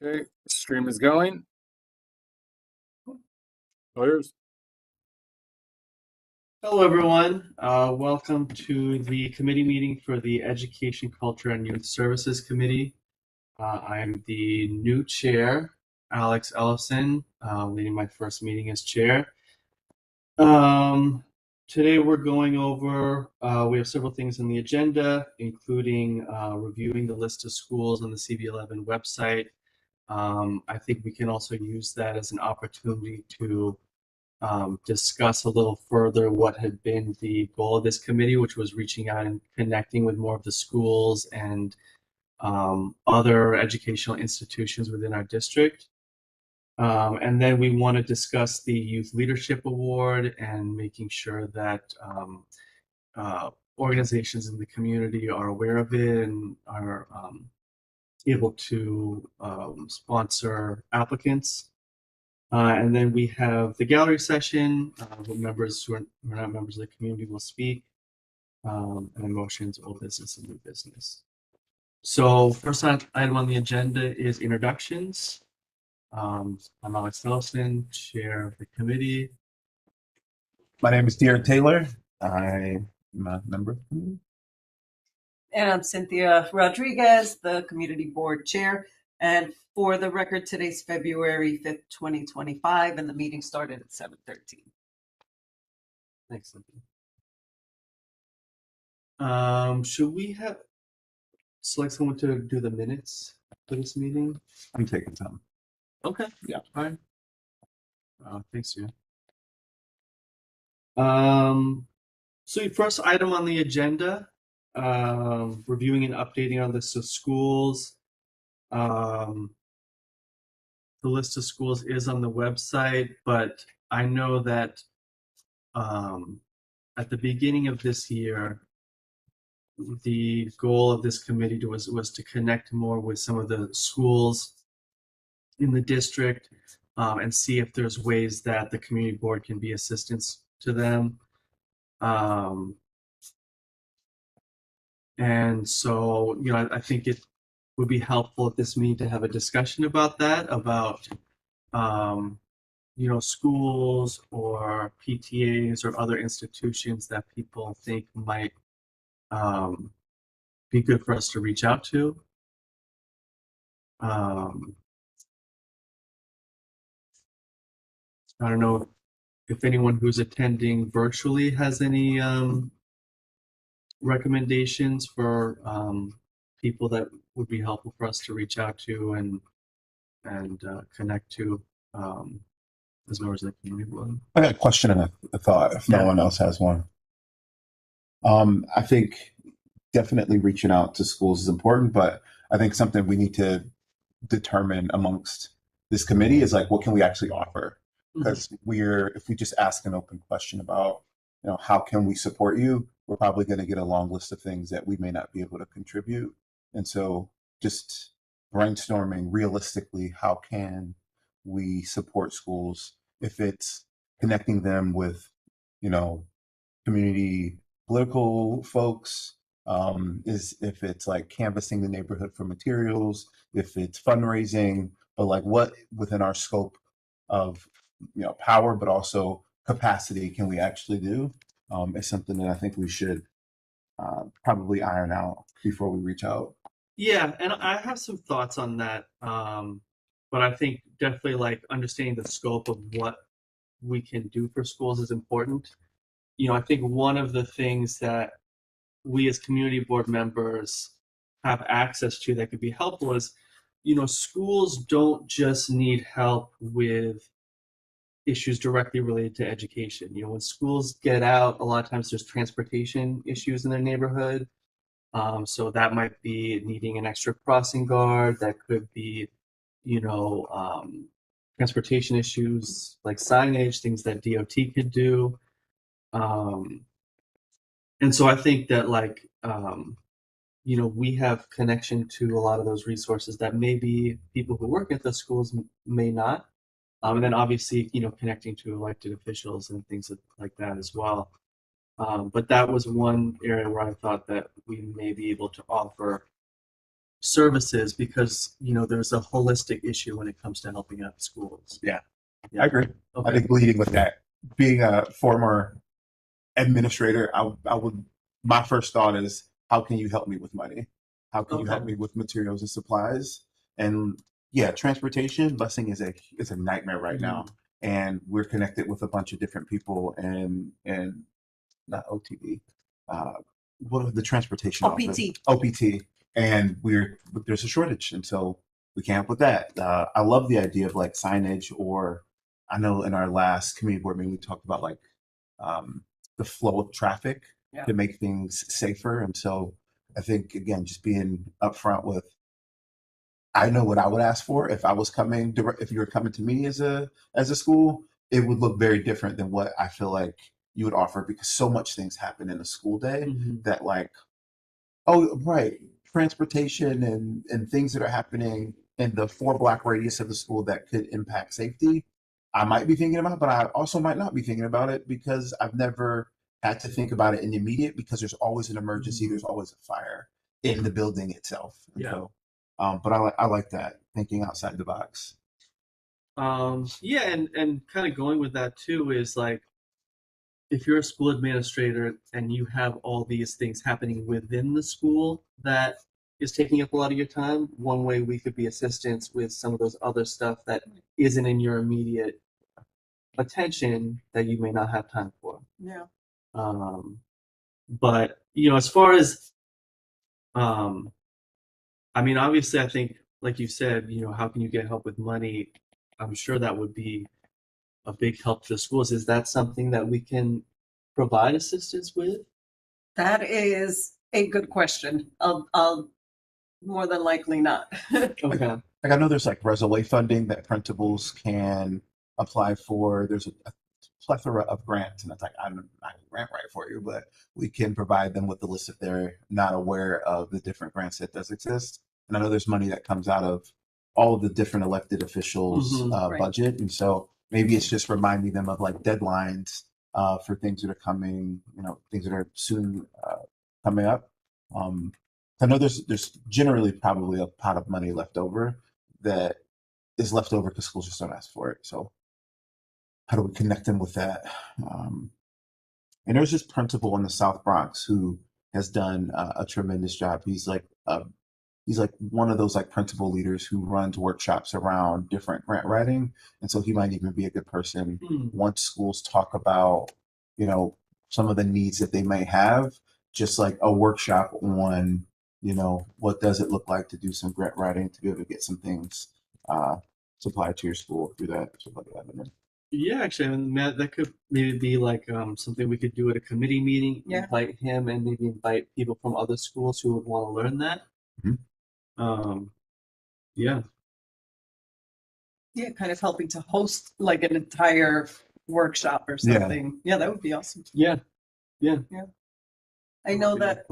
Okay, stream is going. Lawyers. Hello, everyone. Welcome to the committee meeting for the Education, Culture, and Youth Services Committee. I'm the new chair, Alex Ellison, leading my first meeting as chair. Today we're going over, we have several things on the agenda, including reviewing the list of schools on the CB11 website. I think we can also use that as an opportunity to discuss a little further what had been the goal of this committee, which was reaching out and connecting with more of the schools and other educational institutions within our district. And then we want to discuss the Youth Leadership Award and making sure that organizations in the community are aware of it and are able to sponsor applicants. And then we have the gallery session, where members who are not members of the community will speak, and motions, old business, and new business. So first item on the agenda is introductions. I'm Alex Nelson, chair of the committee. My name is Dear Taylor. I'm a member of the committee. And I'm Cynthia Rodriguez, the community board chair. And for the record, today's February 5th, 2025, and the meeting started at 7:13. Thanks, Cynthia. Should we select someone to do the minutes for this meeting? I'm taking some. Okay. Yeah. Fine. Thanks, you. So the first item on the agenda, reviewing and updating our list of schools. The list of schools is on the website, but I know that at the beginning of this year, the goal of this committee was to connect more with some of the schools in the district and see if there's ways that the community board can be assistance to them. And so, I think it would be helpful at this meeting to have a discussion about that, about schools or PTAs or other institutions that people think might be good for us to reach out to. I don't know if anyone who's attending virtually has any recommendations for people that would be helpful for us to reach out to and connect to as well as the community board. I got a question and a thought if no one else has one. I think definitely reaching out to schools is important, but I think something we need to determine amongst this committee is like, what can we actually offer? Because if we just ask an open question about, how can we support you, we're probably going to get a long list of things that we may not be able to contribute. And so just brainstorming realistically, how can we support schools if it's connecting them with, community political folks, if it's like canvassing the neighborhood for materials, if it's fundraising, but like what within our scope of power, but also capacity can we actually do is something that I think we should probably iron out before we reach out. Yeah, and I have some thoughts on that, but I think definitely like understanding the scope of what we can do for schools is important. I think one of the things that we as community board members have access to that could be helpful is, schools don't just need help with issues directly related to education. When schools get out, a lot of times there's transportation issues in their neighborhood. So that might be needing an extra crossing guard. That could be, transportation issues like signage, things that DOT could do. And so I think that we have connection to a lot of those resources that maybe people who work at the schools may not. And then obviously, connecting to elected officials and things like that as well. But that was one area where I thought that we may be able to offer services because there's a holistic issue when it comes to helping out schools. Yeah. Yeah. I agree. Okay. I think leading with that, being a former administrator, I would. My first thought is, how can you help me with money? How can you help Okay. me with materials and supplies? And yeah, transportation, busing is a nightmare right now, and we're connected with a bunch of different people and not OTB, what are the transportation office? OPT, and there's a shortage, and so we can't help with that. I love the idea of like signage, or I know in our last community board meeting we talked about like the flow of traffic Yeah. to make things safer, and so I think again just being upfront with. I know what I would ask for if I was coming. If you were coming to me as a school, it would look very different than what I feel like you would offer because so much things happen in a school day Mhm. that like, oh right, transportation and things that are happening in the 4 block radius of the school that could impact safety. I might be thinking about, but I also might not be thinking about it because I've never had to think about it in the immediate because there's always an emergency, there's always a fire in the building itself. And Yeah. so, but I like that thinking outside the box. Yeah, and kind of going with that too is like if you're a school administrator and you have all these things happening within the school that is taking up a lot of your time, one way we could be assistance with some of those other stuff that isn't in your immediate attention that you may not have time for. Yeah. But as far as I mean, obviously, I think, like you said, how can you get help with money? I'm sure that would be a big help to the schools. Is that something that we can provide assistance with? That is a good question. I'll more than likely not. Okay. Like I know there's like Resolay funding that principals can apply for. There's a plethora of grants, and it's like I'm not a grant writer for you, but we can provide them with the list if they're not aware of the different grants that does exist. And I know there's money that comes out of all of the different elected officials' Right. budget, and so maybe it's just reminding them of like deadlines for things that are coming, things that are soon coming up. I know there's generally probably a pot of money left over that is left over because schools just don't ask for it. So how do we connect them with that? And there's this principal in the South Bronx who has done a tremendous job. He's like one of those like principal leaders who runs workshops around different grant writing, and so he might even be a good person once schools talk about some of the needs that they may have, just like a workshop on what does it look like to do some grant writing to be able to get some things supplied to your school through that sort of like avenue. Yeah, actually, I mean, that could maybe be like something we could do at a committee meeting. Yeah. Invite him and maybe invite people from other schools who would want to learn that. Yeah. Yeah, kind of helping to host like an entire workshop or Yeah. something. Yeah, that would be awesome. Yeah. I know that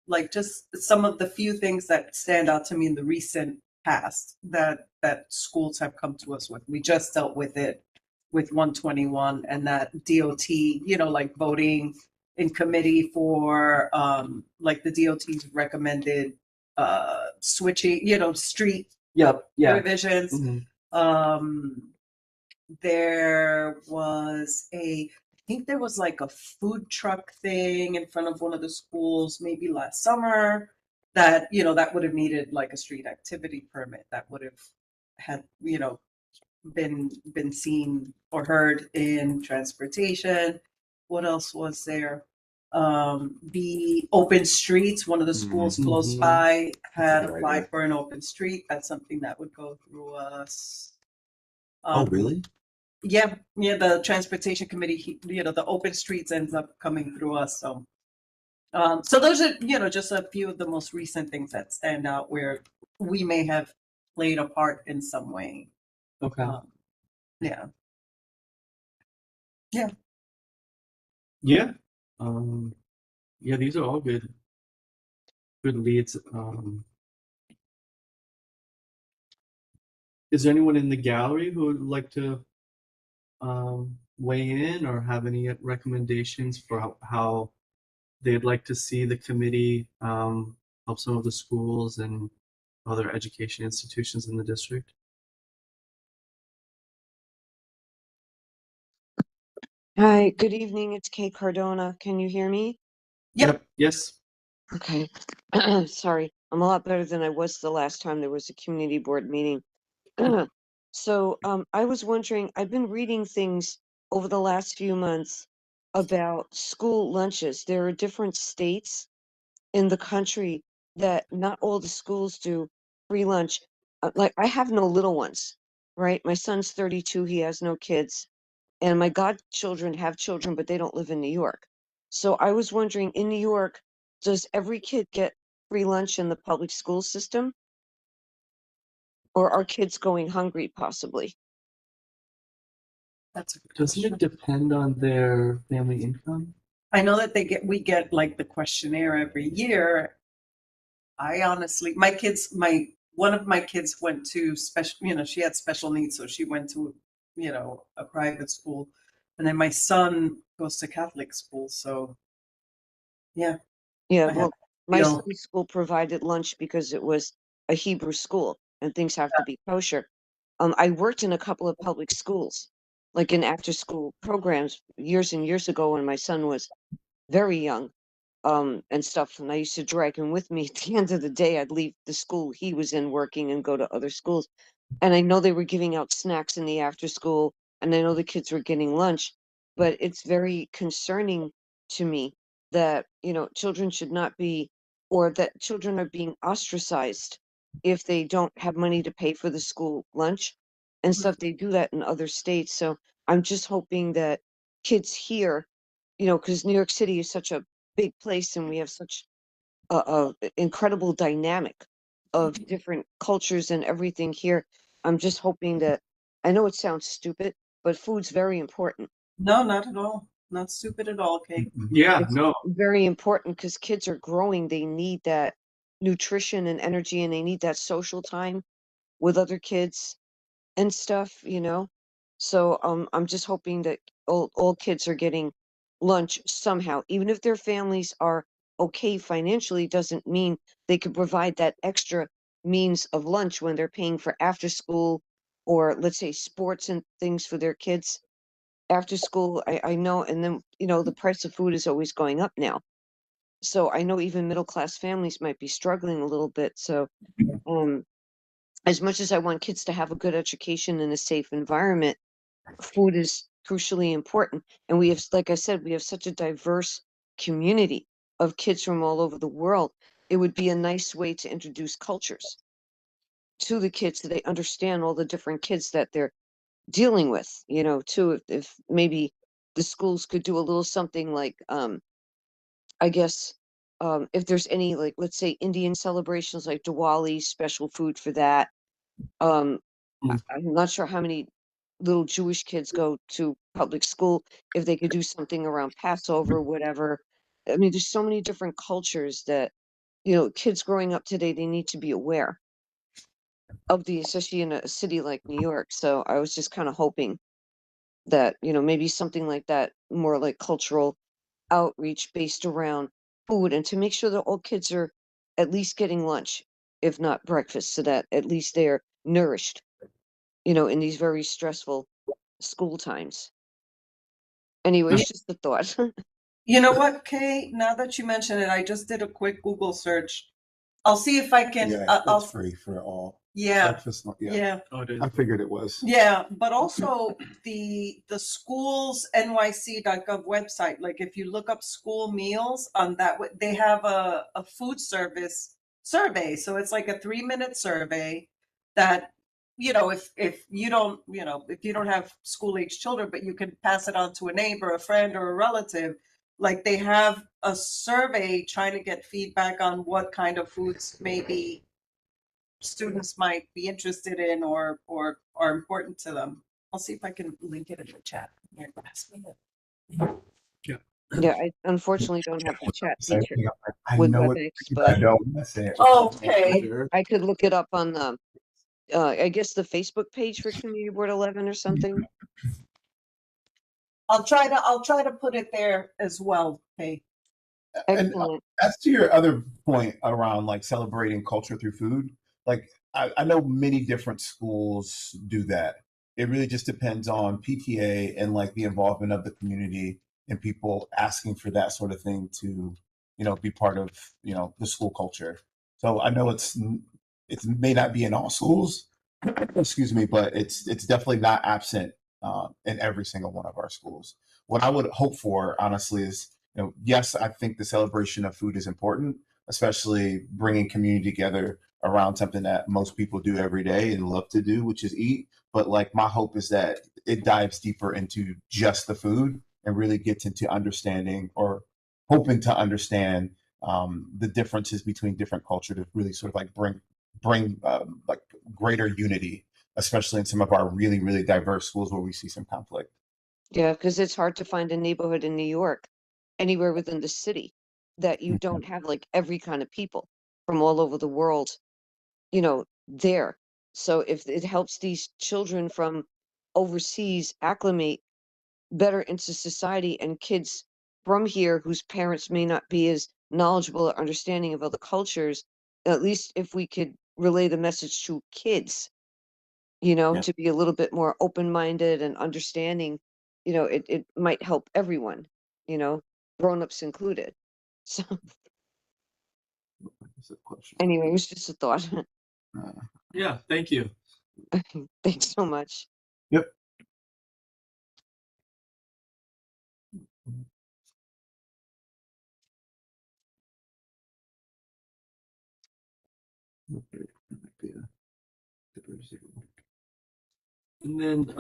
like just some of the few things that stand out to me in the recent past that schools have come to us with. We just dealt with it with 121 and that DOT, like voting in committee for like the DOT's recommended switching, street Yep. Yeah. revisions. Mhm. There was I think there was like a food truck thing in front of one of the schools maybe last summer that, that would have needed like a street activity permit that would have had, been seen or heard in transportation. What else was there? The open streets, one of the schools close Mhm. by had That's a good applied idea. for an open street. That's something that would go through us. Oh, really? Yeah, the transportation committee, the open streets ends up coming through us. So, so those are, just a few of the most recent things that stand out where we may have played a part in some way. Okay. Yeah. Yeah. Yeah, these are all good leads. Is there anyone in the gallery who would like to weigh in or have any recommendations for how they'd like to see the committee help some of the schools and other education institutions in the district. Hi, good evening. It's Kay Cardona. Can you hear me? Yep. Yes. Okay. Sorry. I'm a lot better than I was the last time there was a community board meeting. So, I was wondering, I've been reading things over the last few months about school lunches. There are different states in the country that not all the schools do free lunch. Like I have no little ones, right? My son's 32, he has no kids. And my godchildren have children, but they don't live in New York. So I was wondering, in New York, does every kid get free lunch in the public school system? Or are kids going hungry possibly? That's a good Doesn't question. it depend on their family income? I know that we get like the questionnaire every year. I honestly, one of my kids went to special, she had special needs, so she went to, a private school. And then my son goes to Catholic school, so yeah, Yeah, I have well, my feel son's school provided lunch because it was a Hebrew school and things have to be kosher. I worked in a couple of public schools, like in after school programs years and years ago when my son was very young, and stuff. And I used to drag him with me. At the end of the day, I'd leave the school he was in working and go to other schools. And I know they were giving out snacks in the after school, and I know the kids were getting lunch, but it's very concerning to me that, children should not be, or that children are being ostracized if they don't have money to pay for the school lunch and stuff. They do that in other states. So I'm just hoping that kids here, because New York City is such a big place and we have such a incredible dynamic of different cultures and everything here. I'm just hoping that, I know it sounds stupid, but food's very important. no, not at all, not stupid at all, Kate. Yeah, It's no. very important because kids are growing. They need that nutrition and energy, and they need that social time with other kids and stuff. So I'm just hoping that all kids are getting lunch somehow, even if their families are okay financially, doesn't mean they could provide that extra means of lunch when they're paying for after school or let's say sports and things for their kids after school. I know, and then the price of food is always going up now. So I know even middle class families might be struggling a little bit. So um as much as I want kids to have a good education in a safe environment, food is crucially important. And we have, like I said, we have such a diverse community of kids from all over the world. It would be a nice way to introduce cultures to the kids so they understand all the different kids that they're dealing with, too. If maybe the schools could do a little something like, I guess, if there's any, like, let's say Indian celebrations like Diwali, special food for that. Um, I'm not sure how many little Jewish kids go to public school. If they could do something around Passover, whatever. I mean, there's so many different cultures that, kids growing up today, they need to be aware of especially in a city like New York. So I was just kind of hoping that, maybe something like that, more like cultural outreach based around food and to make sure that all kids are at least getting lunch, if not breakfast, so that at least they're nourished, in these very stressful school times. Anyway, Yeah. it's just a thought. You know what, Kay? Now that you mention it, I just did a quick Google search. I'll see if I can. Yeah, I'll. it's free for all. Yeah, Breakfast, yeah. yeah, Oh, it is. I figured it was. yeah. But also the schools NYC.gov website. Like if you look up school meals on that, they have a food service survey. So it's like a 3-minute survey that if you don't if you don't have school age children, but you can pass it on to a neighbor, a friend, or a relative. Like they have a survey trying to get feedback on what kind of foods maybe students might be interested in or are important to them. I'll see if I can link it in the chat. Here, pass me it. Yeah, I unfortunately don't have the chat Same feature thing. I with know it. WebEx, I but know. That's it. Okay. I could look it up on the, I guess the Facebook page for Community Board 11 or something. I'll try to put it there as well. Okay. And Excellent. as to your other point around like celebrating culture through food, like I know many different schools do that. It really just depends on PTA and like the involvement of the community and people asking for that sort of thing to, be part of, the school culture. So I know it may not be in all schools, excuse me, but it's definitely not absent in every single one of our schools. What I would hope for, honestly, is yes, I think the celebration of food is important, especially bringing community together around something that most people do every day and love to do, which is eat. But like my hope is that it dives deeper into just the food and really gets into understanding or hoping to understand the differences between different culture to really sort of like bring like greater unity, especially in some of our really, really diverse schools where we see some conflict. Yeah, because it's hard to find a neighborhood in New York, anywhere within the city, that you Mhm. don't have like every kind of people from all over the world, there. So if it helps these children from overseas acclimate better into society and kids from here whose parents may not be as knowledgeable or understanding of other cultures, at least if we could relay the message to kids, Yeah. to be a little bit more open-minded and understanding, it might help everyone, you know, grown-ups included. So That's a question. anyway, it was just a thought. Uh, Yeah, thank you. Thanks so much. yep. Okay. Yeah. And then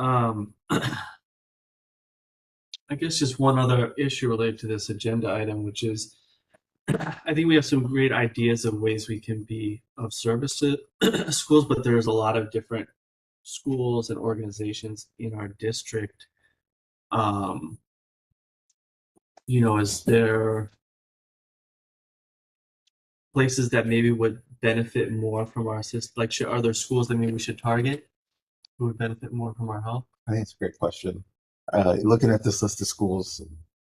I guess just one other issue related to this agenda item, which is I think we have some great ideas of ways we can be of service to schools, but there's a lot of different schools and organizations in our district. Um, is there places that maybe would benefit more from our system? Like, are there schools that maybe we should target who would benefit more from our help? I think it's a great question. Looking at this list of schools,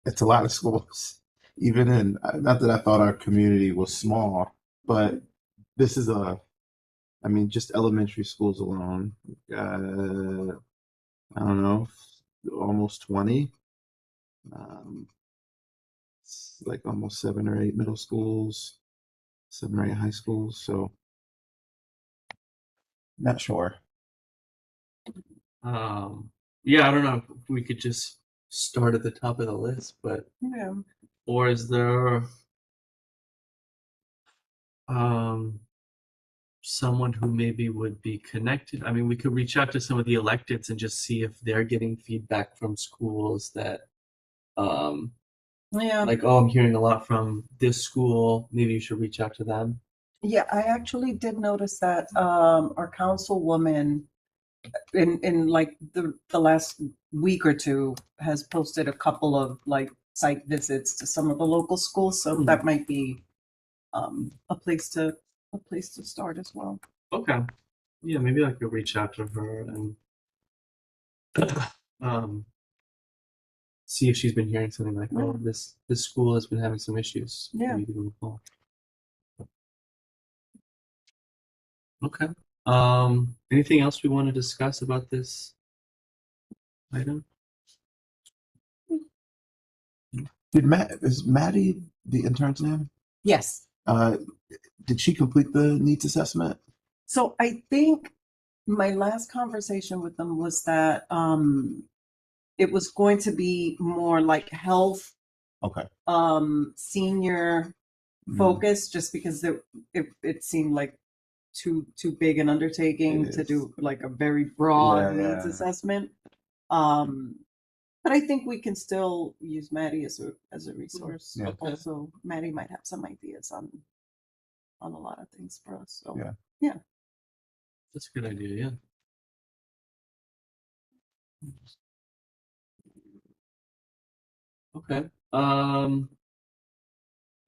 it's a lot of schools. Even in, not that I thought our community was small, but this is just elementary schools alone. I don't know, almost 20. It's like almost 7 or 8 middle schools, 7 or 8 high schools. So, not sure. Yeah, I don't know if we could just start at the top of the list, but Yeah. or is there um someone who maybe would be connected? I mean, we could reach out to some of the electeds and just see if they're getting feedback from schools that um Yeah. like, oh, I'm hearing a lot from this school, maybe you should reach out to them. Yeah, I actually did notice that our councilwoman in like the last week or two has posted a couple of like site visits to some of the local schools, so Hmm. that might be a place to start as well. Okay. Yeah, maybe I could reach out to her and um see if she's been hearing something like, oh, this school has been having some issues. Yeah. Maybe give them a call. Okay. Anything else we want to discuss about this item? Is Maddie the intern's name? Yes. Did she complete the needs assessment? So I think my last conversation with them was that it was going to be more like health, Okay. senior focus, just because it seemed like too big an undertaking It to is. do like a very broad Yeah, needs yeah. assessment. But I think we can still use Maddie as a resource. Yeah. Also, Maddie might have some ideas on a lot of things for us. So Yeah. That's a good idea, yeah. Okay.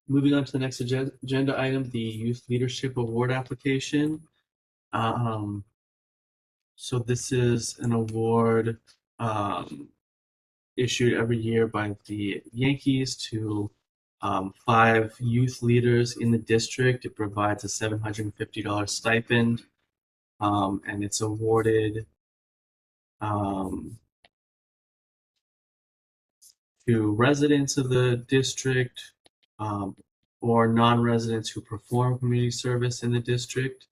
Moving on to the next agenda item, the Youth Leadership Award application. So this is an award issued every year by the Yankees to 5 youth leaders in the district. It provides a $750 stipend, and it's awarded to residents of the district or non-residents who perform community service in the district.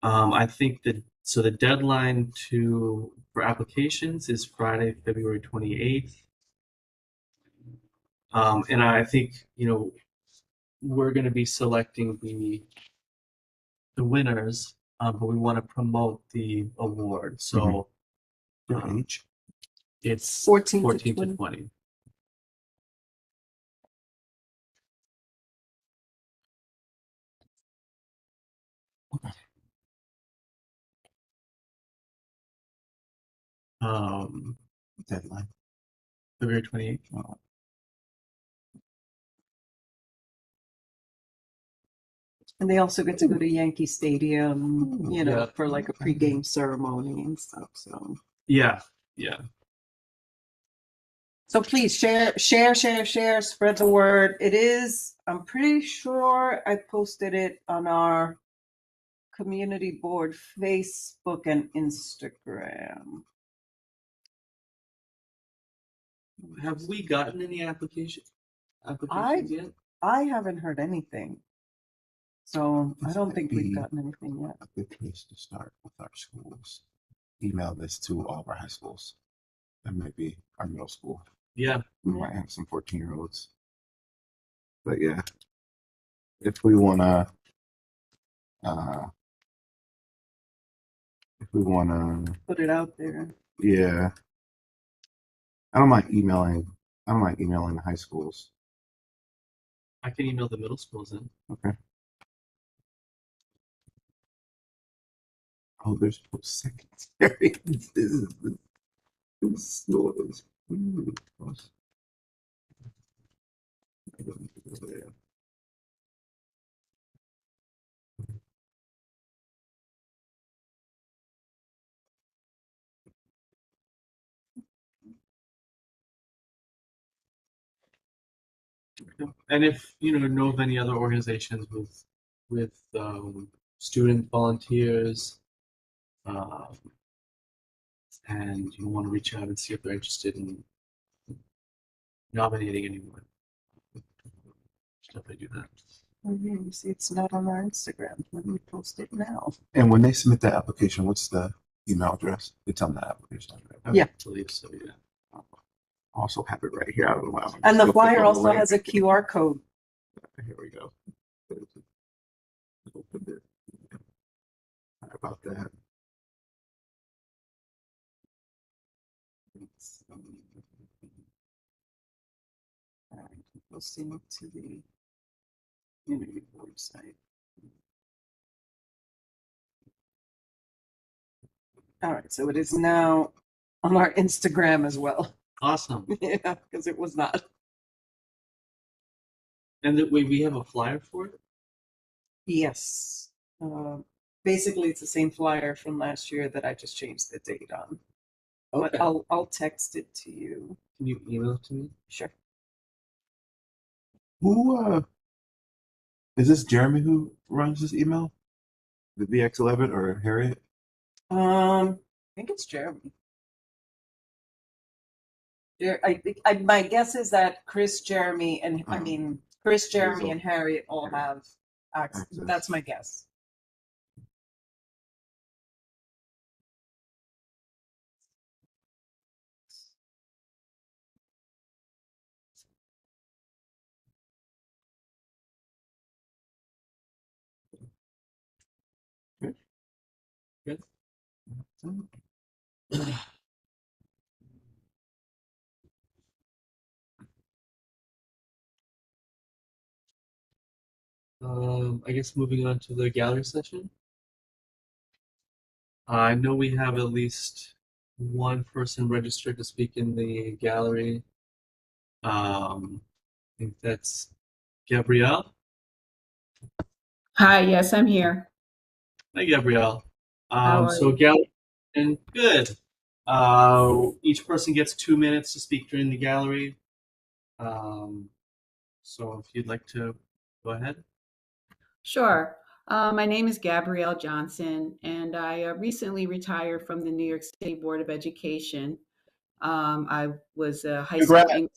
I think that the deadline for applications is Friday, February 28th. And I think, we're going to be selecting the winners, but we want to promote the award. So Their age. it's 14 to 14 to 20. 20. Deadline. February 28th. Oh, And they also get to go to Yankee Stadium, Yeah. for like a pregame ceremony and stuff. So, Yeah. so please share, spread the word. It is, I'm pretty sure I posted it on our community board, Facebook and Instagram. Have we gotten any applications yet? I haven't heard anything. So I This don't might think we've be gotten anything yet. a good place to start with our schools. Email this to all of our high schools. And maybe our middle school. Yeah. We might have some 14-year-olds. But yeah, if we wanna, Put it out there. yeah, I don't mind emailing the high schools. I can email the middle schools in. Okay. Oh, there's post-secondary. This is the schools. And if you know of any other organizations with student volunteers, and you want to reach out and see if they're interested in nominating anyone, definitely do that. Oh, yeah, you see, it's not on our Instagram. Let me post it now. And when they submit the application, what's the email address? It's on the application. Yeah. I believe so. Yeah. I also have it right here. I don't know why. And the Still click flyer on also link. has a QR code. Here we go. Open it. Sorry about that. All right, posting to the community board site. All right, so it is now on our Instagram as well. Awesome. Yeah, because it was not. And that way we have a flyer for it. Yes. Basically, it's the same flyer from last year that I just changed the date on. Okay. But I'll text it to you. Can you email it to me? Sure. Who is this Jeremy who runs this email? The VX11 or Harriet? I think it's Jeremy. Yeah, my guess is that Chris, Jeremy, and Chris, Jeremy, and Harriet all have access. Access. That's my guess. Good. I guess moving on to the gallery session. I know we have at least one person registered to speak in the gallery. I think that's Gabrielle. Hi, yes, I'm here. Hi, Gabrielle. How are So you? gallery, and good. Each person gets 2 minutes to speak during the gallery. So if you'd like to go ahead. Sure. My name is Gabrielle Johnson, and I recently retired from the New York State Board of Education. I was a high school Congrats. English.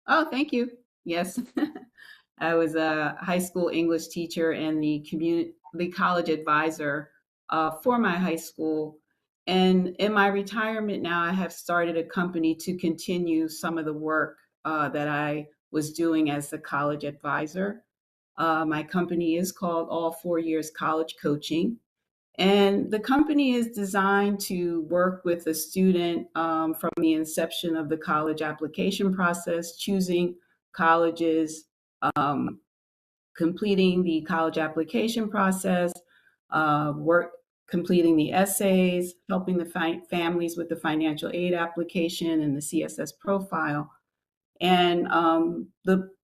Oh, thank you. Yes. I was a high school English teacher and the college advisor for my high school. And in my retirement now, I have started a company to continue some of the work that I was doing as the college advisor. My company is called All 4 Years College Coaching. And the company is designed to work with a student from the inception of the college application process, choosing colleges, um, completing the college application process, work completing the essays, helping the families with the financial aid application and the CSS profile. And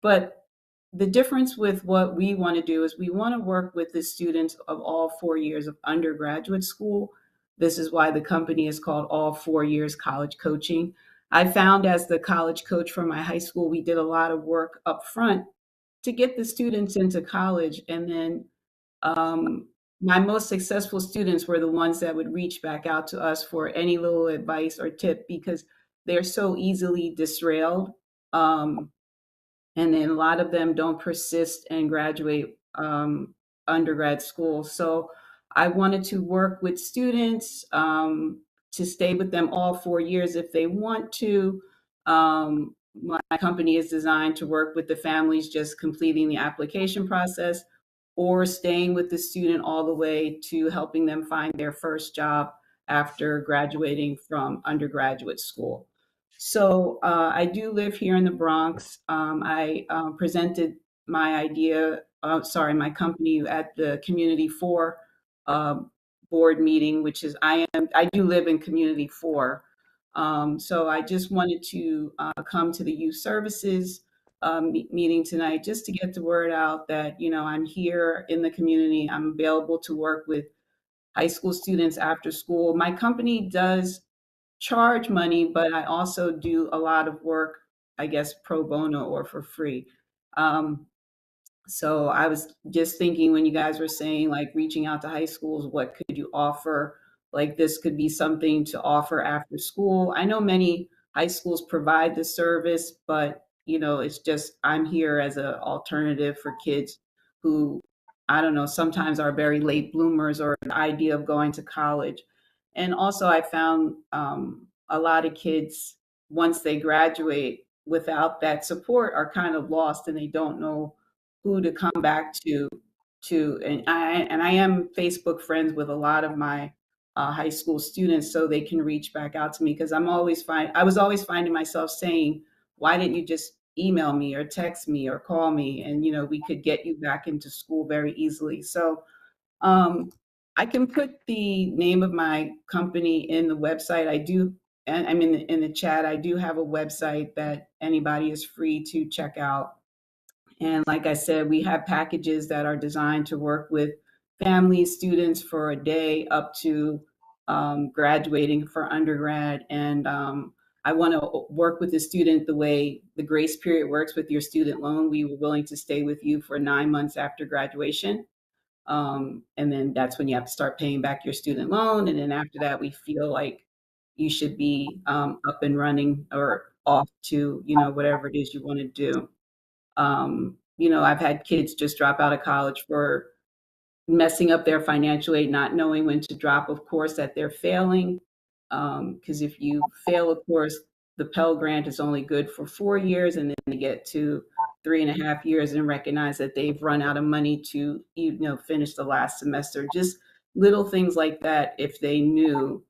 but the difference with what we want to do is we want to work with the students of all 4 years of undergraduate school. This is why the company is called All 4 Years College Coaching. I found as the college coach for my high school, we did a lot of work up front to get the students into college. And then my most successful students were the ones that would reach back out to us for any little advice or tip because they're so easily disrailed. Um, and then a lot of them don't persist and graduate undergrad school. So I wanted to work with students to stay with them all 4 years if they want to. My company is designed to work with the families just completing the application process or staying with the student all the way to helping them find their first job after graduating from undergraduate school. So I do live here in the Bronx. I presented my idea, my company at the Community 4 uh, board meeting, which is I do live in Community 4. So I just wanted to come to the youth services meeting tonight just to get the word out that, you know, I'm here in the community. I'm available to work with high school students after school. My company does charge money, but I also do a lot of work, I guess, pro bono or for free. Um, so I was just thinking when you guys were saying like reaching out to high schools, what could you offer? Like this could be something to offer after school. I know many high schools provide the service, but you know, it's just I'm here as an alternative for kids who I don't know, sometimes are very late bloomers or the idea of going to college. And also I found a lot of kids once they graduate without that support are kind of lost and they don't know who to come back to and I am Facebook friends with a lot of my high school students so they can reach back out to me because I was always finding myself saying, why didn't you just email me or text me or call me and you know we could get you back into school very easily. So um, I can put the name of my company in the website. I do, and I'm in the chat. I do have a website that anybody is free to check out. And like I said, we have packages that are designed to work with families, students for a day up to graduating for undergrad. And I want to work with the student the way the grace period works with your student loan. We were willing to stay with you for 9 months after graduation. And then that's when you have to start paying back your student loan. And then after that, we feel like you should be up and running or off to, you know, whatever it is you want to do. You know, I've had kids just drop out of college for messing up their financial aid, not knowing when to drop a course that they're failing. Because if you fail a course, the Pell Grant is only good for 4 years, and then they get to 3.5 years and recognize that they've run out of money to, you know, finish the last semester. Just little things like that. If they knew,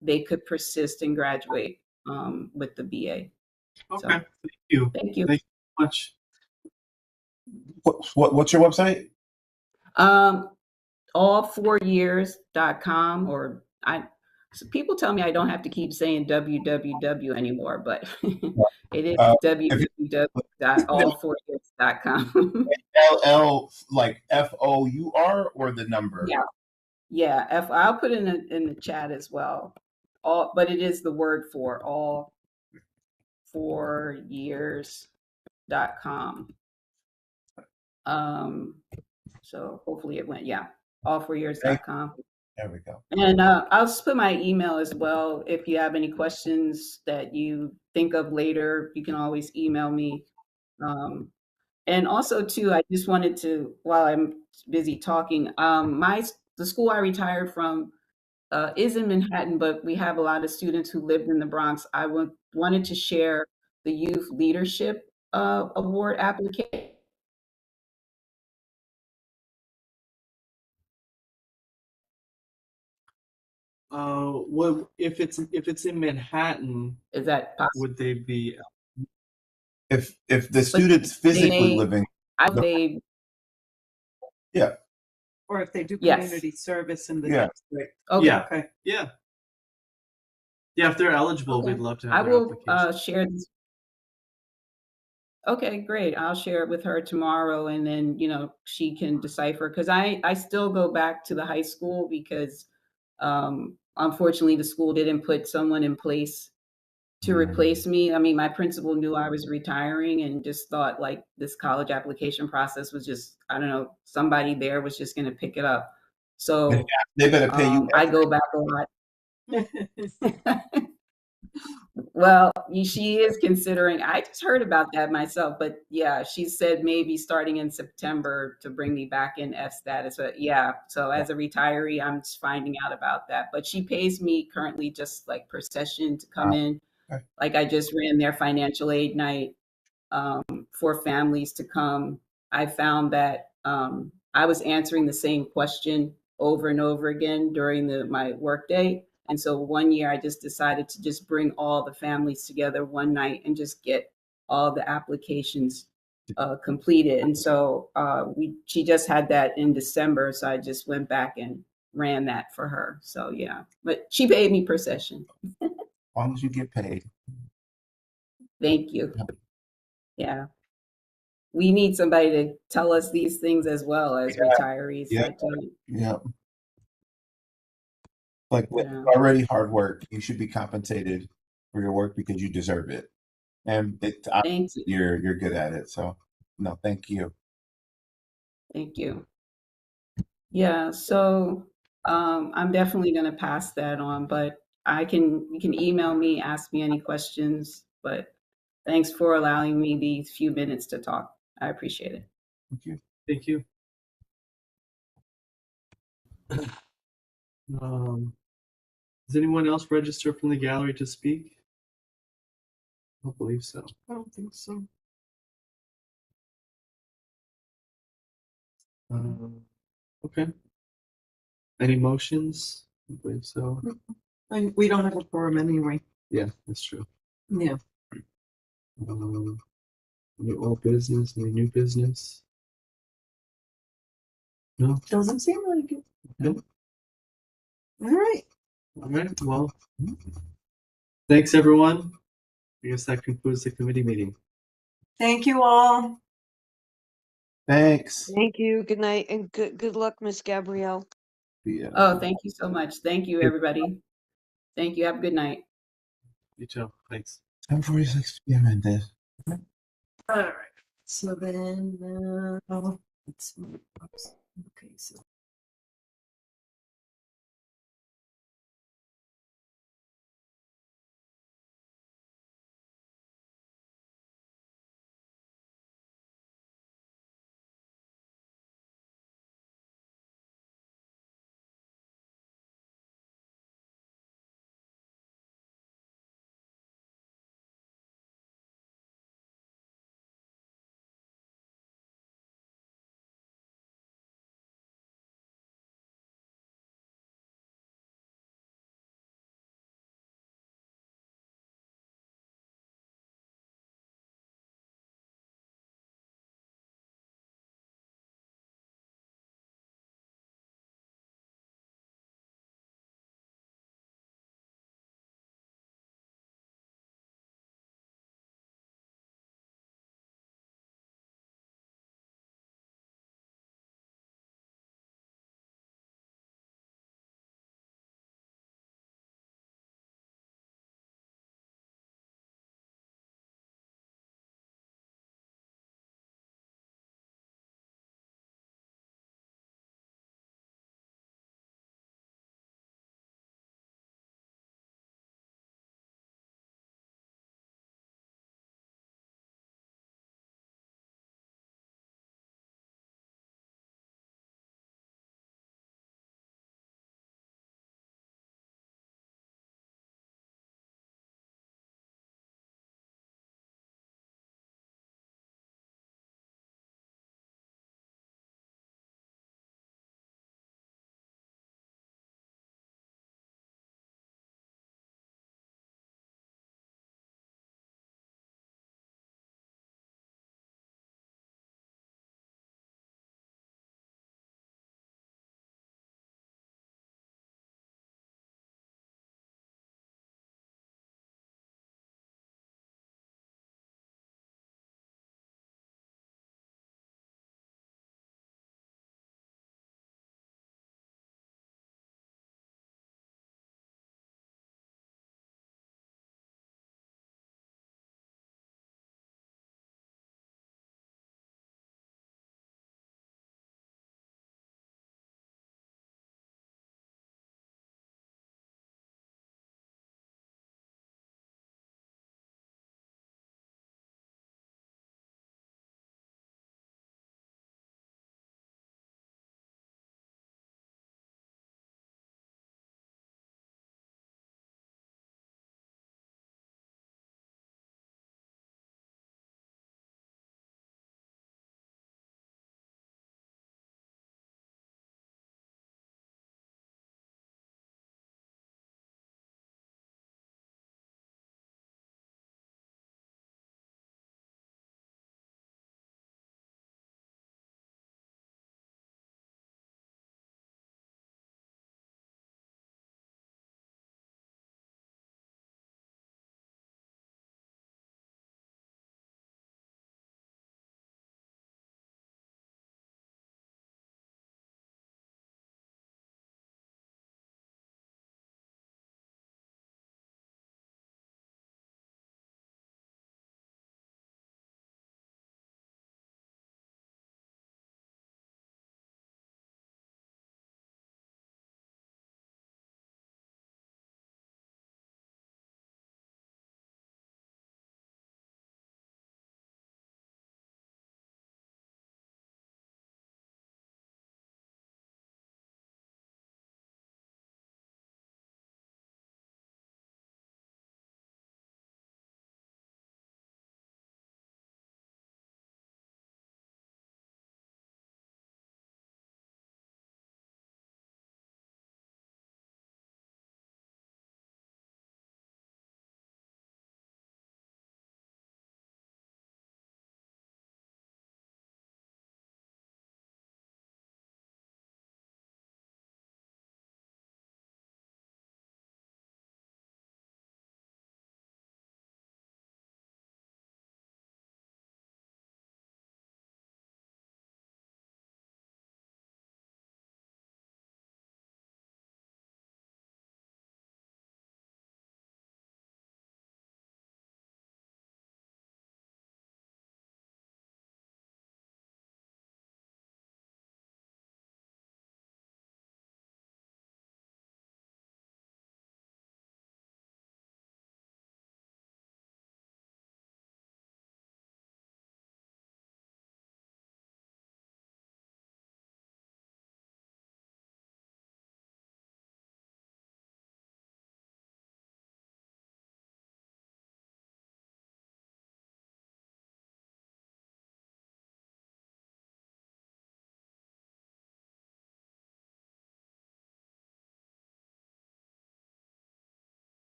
they could persist and graduate with the BA. Okay, So, thank you. thank you. Thank you so much. What's your website? All4years.com or so people tell me I don't have to keep saying www anymore, but it is www.all4years.com. LL like FOUR or the number? Yeah. Yeah, I'll put it in the chat as well. But it is the word for all4years.com. So hopefully it went, yeah, all4years.com. There we go. And I'll just put my email as well. If you have any questions that you think of later, you can always email me. And also too, I just wanted to, while I'm busy talking, the school I retired from is in Manhattan, but we have a lot of students who lived in the Bronx. Wanted to share the Youth Leadership Award application. Well, if it's in Manhattan, Is that possible? would they be? If the student's physically they- living, They Or if they do Yes. community service in the Yeah. district. okay. Yeah. Okay. Yeah. Yeah, if they're eligible, Okay. we'd love to I have their will application. share this. Okay, great. I'll share it with her tomorrow, and then she can decipher, because I still go back to the high school because unfortunately the school didn't put someone in place to replace me. I mean, my principal knew I was retiring and just thought like this college application process was just, I don't know, somebody there was just going to pick it up. So they better pay you. I go back a lot. Well, she is considering, I just heard about that myself, but yeah, she said maybe starting in September to bring me back in F status. But yeah, so as a retiree, I'm just finding out about that. But she pays me currently just like per session to come in. Okay. Like I just ran their financial aid night for families to come. I found that I was answering the same question over and over again during my workday. And so one year I just decided to just bring all the families together one night and just get all the applications completed. And so she just had that in December. So I just went back and ran that for her. So yeah, but she paid me per session. As long as you get paid. Thank you. Yeah. We need somebody to tell us these things as well as retirees. Yeah. that don't. Yeah. Like with Yeah. already hard work, you should be compensated for your work because you deserve it. And Thank you. you're good at it. So no, thank you. Thank you. Yeah, so I'm definitely going to pass that on, but you can email me, ask me any questions, but thanks for allowing me these few minutes to talk. I appreciate it. Thank you. Thank you. Does anyone else register from the gallery to speak? I don't believe so. I don't think so. Okay. Any motions? I don't believe so. We don't have a quorum anyway. Yeah, that's true. Yeah. Any old business, any new business? No? Doesn't seem like it. Okay. All right. All right, well, thanks everyone. I guess that concludes the committee meeting. Thank you all. Thanks. Thank you. Good night and good luck, Miss Gabrielle. Yeah. Oh, thank you so much. Thank you, everybody. Thank you. Have a good night. You too. Thanks. 10:46 p.m. and this. All right. So then, let's, okay, so.